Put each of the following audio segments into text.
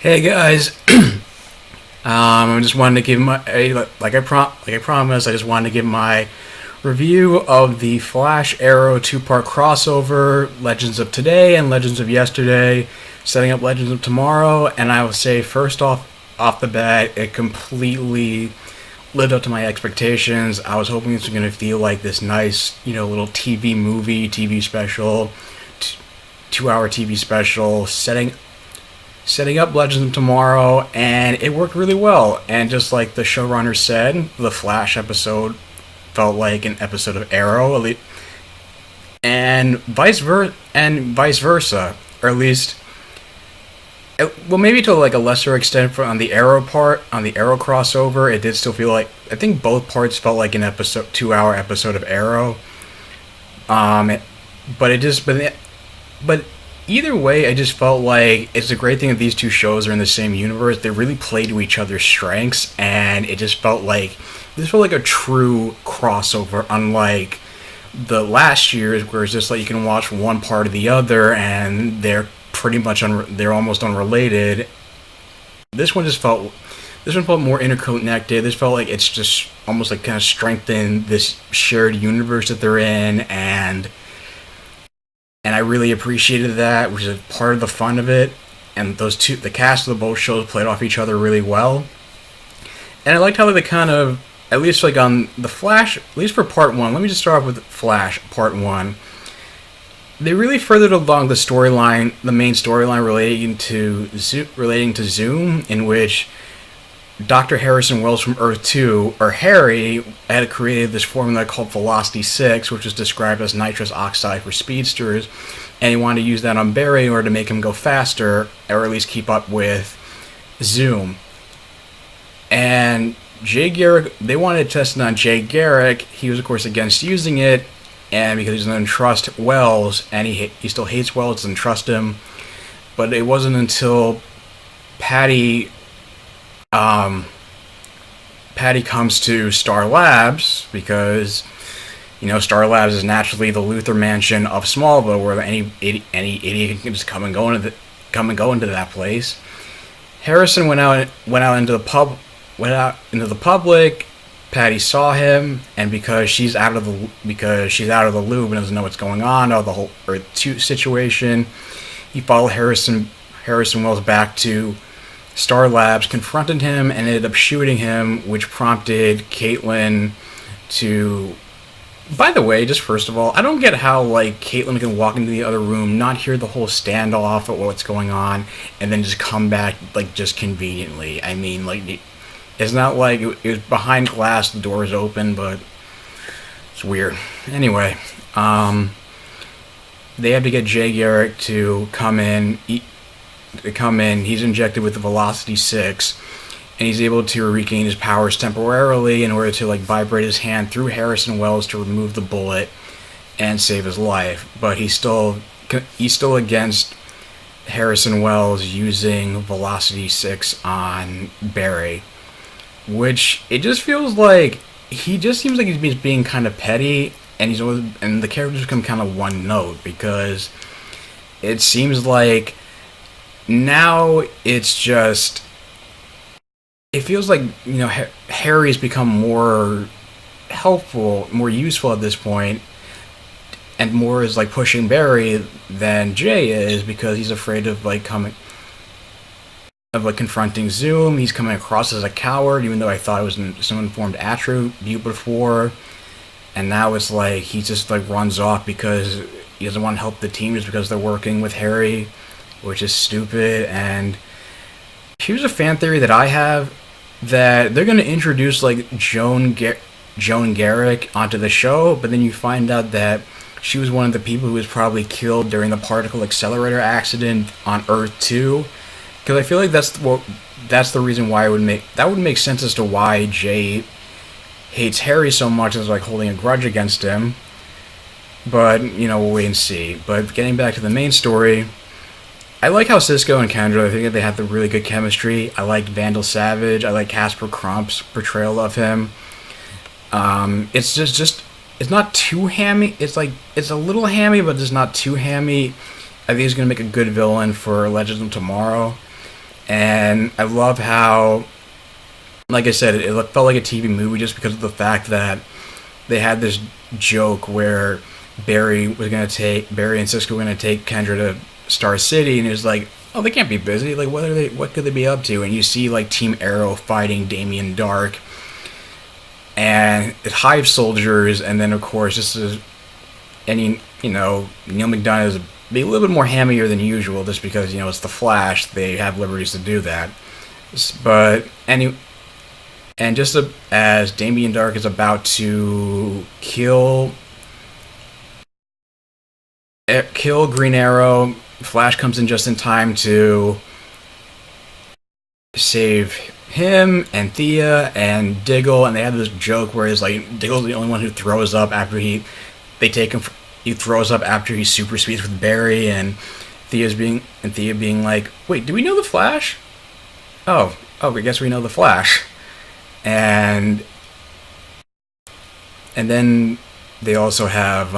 Hey guys, I just wanted to give like I promised. I just wanted to give my review of the Flash Arrow two-part crossover, Legends of Today and Legends of Yesterday, setting up Legends of Tomorrow. And I will say, first off the bat, it completely lived up to my expectations. I was hoping this was going to feel like this nice, little TV special, 2 hour TV special, setting up Legends of Tomorrow, and it worked really well. And just like the showrunner said, the Flash episode felt like an episode of Arrow, and vice versa, or at least, well, maybe to like a lesser extent on the Arrow crossover. It did still feel like, I think both parts felt like an 2 hour episode of Arrow. But it just, but either way, I just felt like it's a great thing that these two shows are in the same universe. They really play to each other's strengths, and it just felt like a true crossover, unlike the last year's where it's just like you can watch one part of the other and they're pretty much they're almost unrelated. This one felt more interconnected. This felt like it's just almost like kind of strengthened this shared universe that they're in, and I really appreciated that, which is part of the fun of it. And the cast of the both shows played off each other really well. And I liked how they kind of, at least like on the Flash, at least for part one. Let me just start off with Flash part one. They really furthered along the storyline, the main storyline relating to Zoom, in which Dr. Harrison Wells from Earth 2, or Harry, had created this formula called Velocity 6, which was described as nitrous oxide for speedsters, and he wanted to use that on Barry in order to make him go faster, or at least keep up with Zoom. And Jay Garrick, they wanted to test it on Jay Garrick. He was, of course, against using it, and because he doesn't trust Wells, and he still hates Wells, doesn't trust him. But it wasn't until Patty comes to Star Labs, because Star Labs is naturally the Luthor mansion of Smallville, where any idiot can just come and go into that place. Harrison went out into the public. Patty saw him, and because she's out of the loop and doesn't know what's going on, or the whole Earth 2 situation, he followed Harrison Wells back to Star Labs, confronted him, and ended up shooting him, which prompted Caitlin to... By the way, just first of all, I don't get how, like, Caitlin can walk into the other room, not hear the whole standoff of what's going on, and then just come back, like, just conveniently. I mean, like, it's not like it was behind glass, the door is open, but it's weird. Anyway, they had to get Jay Garrick to come in. He's injected with the Velocity 6, and he's able to regain his powers temporarily in order to like vibrate his hand through Harrison Wells to remove the bullet and save his life. But he's still against Harrison Wells using Velocity 6 on Barry, which it just feels like he just seems like he's being kind of petty, and the characters become kind of one note, because it seems like now it's just, it feels like, Harry's become more helpful, more useful at this point, and more is like pushing Barry than Jay is, because he's afraid of confronting Zoom. He's coming across as a coward, even though I thought it was some informed attribute before, and now it's like he just like runs off because he doesn't want to help the team just because they're working with Harry, which is stupid. And here's a fan theory that I have, that they're going to introduce like Joan Garrick onto the show, but then you find out that she was one of the people who was probably killed during the particle accelerator accident on Earth 2. Because I feel like that's the reason why would make sense as to why Jay hates Harry so much, as like holding a grudge against him. But we'll wait and see. But getting back to the main story, I like how Cisco and Kendra, I think that they have the really good chemistry. I like Vandal Savage. I like Casper Crump's portrayal of him. It's just it's not too hammy. It's a little hammy, but it's not too hammy. I think he's going to make a good villain for Legends of Tomorrow. And I love how, like I said, it felt like a TV movie just because of the fact that they had this joke where Barry and Cisco were gonna take Kendra to Star City, and it was like, oh, they can't be busy. Like, what are they? What could they be up to? And you see like Team Arrow fighting Damien Dark, and it Hive soldiers, and then of course this is any Neil McDonough is be a little bit more hammier than usual, just because it's the Flash. They have liberties to do that, but and just as Damien Dark is about to kill Green Arrow, Flash comes in just in time to save him and Thea and Diggle, and they have this joke where it's like Diggle's the only one who throws up after he throws up after he super speeds with Barry, and Thea being like, wait, do we know the Flash? Oh, I guess we know the Flash. And then they also have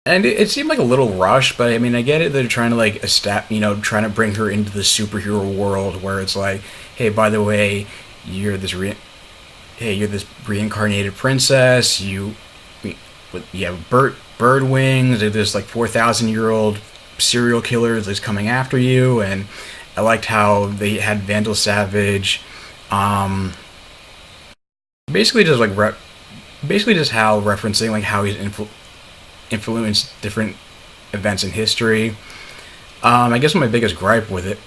and it seemed like a little rushed, but I mean, I get it. They're trying to like trying to bring her into the superhero world where it's like, hey, by the way, you're this reincarnated princess. You have bird wings. There's this like 4,000-year-old serial killer that's coming after you, and I liked how they had Vandal Savage, basically just how referencing like how he's influenced different events in history. I guess my other biggest gripe with it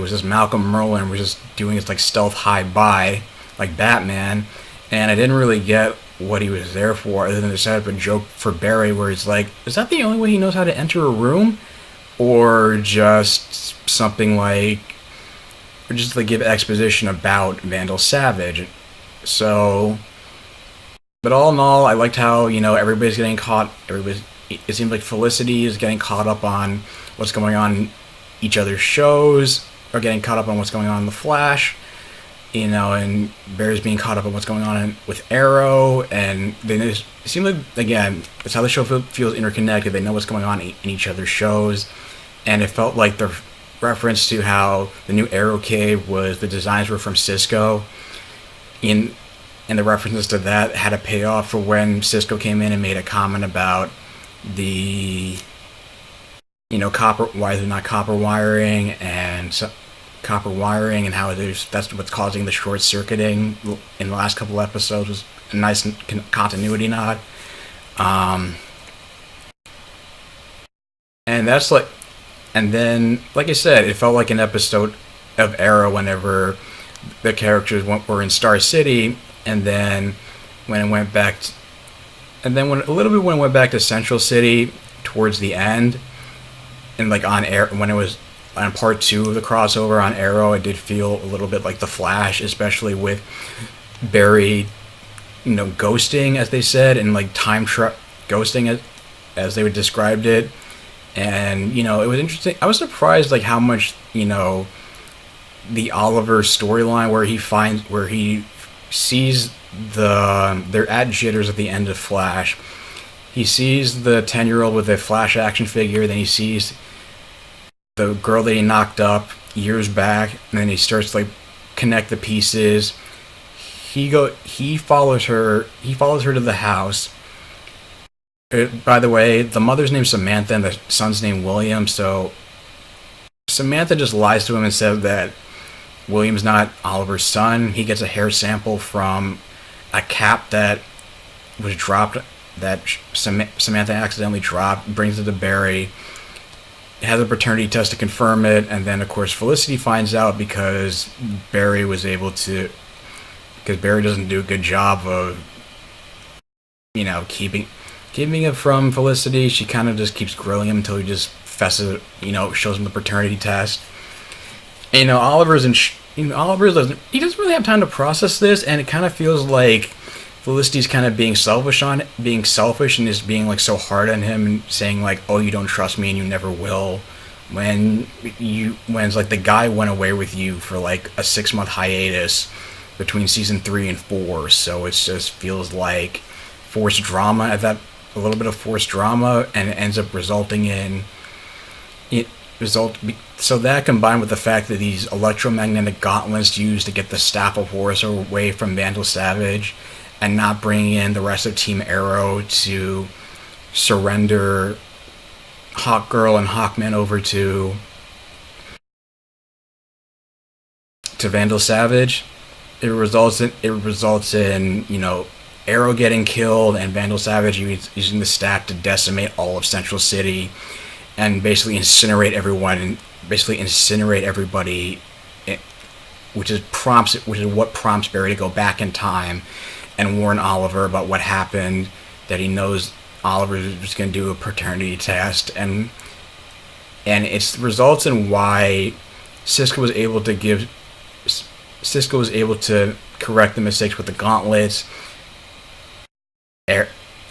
was just Malcolm Merlyn was just doing his like stealth hide by like Batman, and I didn't really get what he was there for other than to set up a joke for Barry where he's like, is that the only way he knows how to enter a room? Or just something like, or just to give exposition about Vandal Savage. So, but all in all, I liked how everybody's getting caught. It seems like Felicity is getting caught up on what's going on in each other's shows, or getting caught up on what's going on in the Flash. And Barry's being caught up on what's going on with Arrow, and it seems like, again, that's how the show feels interconnected. They know what's going on in each other's shows, and it felt like the reference to how the new Arrow cave the designs were from Cisco, and the references to that had a payoff for when Cisco came in and made a comment about the why they're not copper wiring, and how that's what's causing the short circuiting in the last couple episodes was a nice continuity nod. And then like I said, it felt like an episode of Arrow whenever the characters were in Star City, and then when it went back when it went back to Central City towards the end, and like on air when it was on part 2 of the crossover on Arrow, it did feel a little bit like the Flash, especially with Barry, ghosting, as they said, and like ghosting as they would described it. And it was interesting. I was surprised like how much the Oliver storyline where he sees they're at Jitters at the end of Flash. He sees the 10-year-old with a Flash action figure, then he sees the girl that he knocked up years back, and then he starts to like connect the pieces. He follows her to the house. By the way, the mother's name's Samantha and the son's name William, so Samantha just lies to him and says that William's not Oliver's son. He gets a hair sample from a cap that was dropped, that Samantha accidentally dropped, brings it to Barry, has a paternity test to confirm it, and then of course Felicity finds out because Barry doesn't do a good job of keeping it from Felicity. She kind of just keeps grilling him until he just shows him the paternity test. And, Oliver doesn't really have time to process this, and it kind of feels like Felicity's kind of being selfish and just being like so hard on him and saying like, oh, you don't trust me and you never will, when it's like the guy went away with you for like a 6-month hiatus between season 3 and 4, so it just feels like forced drama, a little bit of forced drama, and it ends up resulting in So that combined with the fact that these electromagnetic gauntlets used to get the Staff of Horus away from Vandal Savage, and not bringing in the rest of Team Arrow to surrender Hawkgirl and Hawkman over to Vandal Savage, it results in Arrow getting killed and Vandal Savage using the staff to decimate all of Central City and basically incinerate everyone and basically incinerate everybody, which is what prompts Barry to go back in time and warn Oliver about what happened, that he knows Oliver is going to do a paternity test, and it results in why Cisco was able to correct the mistakes with the gauntlets.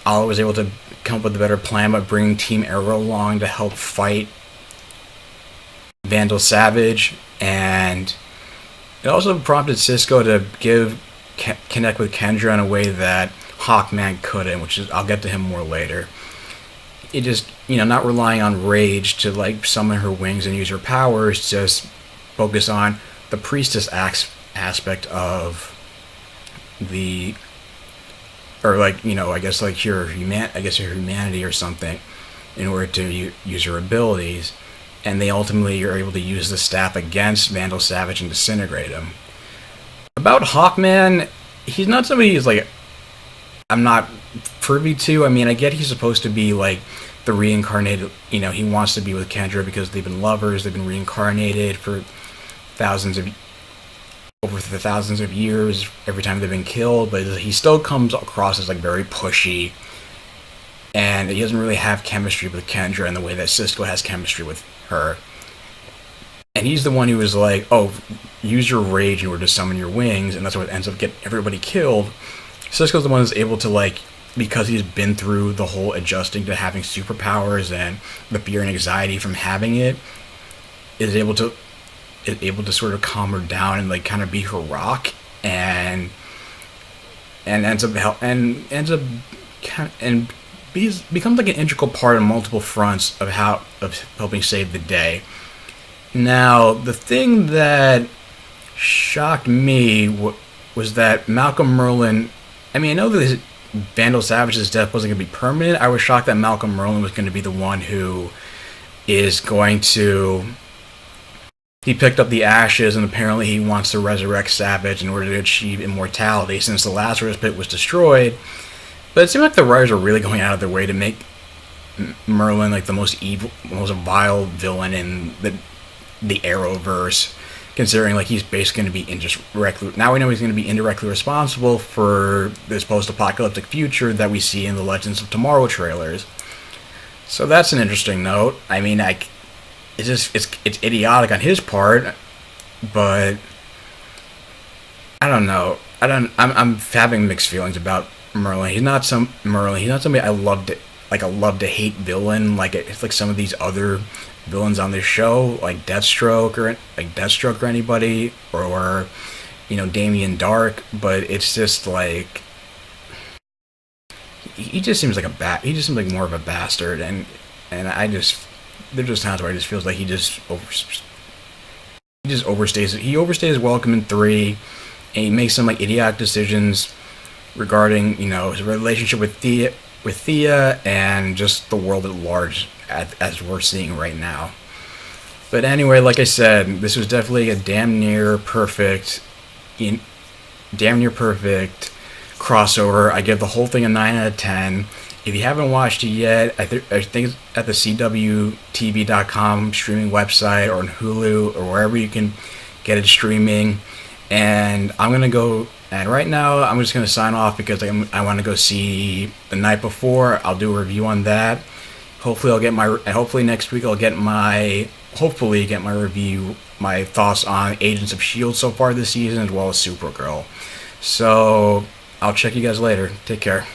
Oliver was able to come up with a better plan by bringing Team Arrow along to help fight Vandal Savage, and it also prompted Cisco to connect with Kendra in a way that Hawkman couldn't, which is, I'll get to him more later. It just, not relying on Rage to like summon her wings and use her powers, just focus on the priestess aspect of the, or like, I guess like your humanity or something, in order to use her abilities, and they ultimately are able to use the staff against Vandal Savage and disintegrate him. About Hawkman, he's not somebody who's like I'm not privy to. I mean, I get he's supposed to be like the reincarnated, he wants to be with Kendra because they've been lovers, they've been reincarnated for thousands of years every time they've been killed, but he still comes across as like very pushy, and he doesn't really have chemistry with Kendra in the way that Cisco has chemistry with her. And he's the one who was like, oh, use your rage in order to summon your wings, and that's what ends up getting everybody killed. Cisco's the one who's able to, like, because he's been through the whole adjusting to having superpowers and the fear and anxiety from having it, is able to sort of calm her down and like kind of be her rock, and becomes like an integral part on multiple fronts of helping save the day. Now, the thing that shocked me was that Malcolm Merlyn. I mean, I know that Vandal Savage's death wasn't going to be permanent. I was shocked that Malcolm Merlyn was going to be the one who is going to. He picked up the ashes, and apparently he wants to resurrect Savage in order to achieve immortality, since the Lazarus Pit was destroyed. But it seemed like the writers were really going out of their way to make Merlyn like the most evil, most vile villain in the Arrowverse, considering like he's basically going to be indirectly. Now we know he's going to be indirectly responsible for this post-apocalyptic future that we see in the Legends of Tomorrow trailers. So that's an interesting note. I mean, it's idiotic on his part, but I don't know. I'm having mixed feelings about Merlyn. He's not somebody I love to hate villain it's like some of these other villains on this show, like Deathstroke or anybody, or Damien Dark. But it's just like he just seems like he just seems like more of a bastard, and there's just times where it just feels like he just overstays it. He overstays his welcome in 3, and he makes some like idiotic decisions regarding his relationship with Thea and just the world at large, as we're seeing right now. But anyway, like I said, this was definitely a damn near perfect crossover. I give the whole thing a 9 out of 10. If you haven't watched it yet, I think it's at the CWTV.com streaming website, or on Hulu, or wherever you can get it streaming. And I'm going to go, and right now I'm just going to sign off because I want to go see The Night Before. I'll do a review on that. Hopefully next week I'll get my review, my thoughts on Agents of S.H.I.E.L.D. so far this season, as well as Supergirl. So I'll check you guys later. Take care.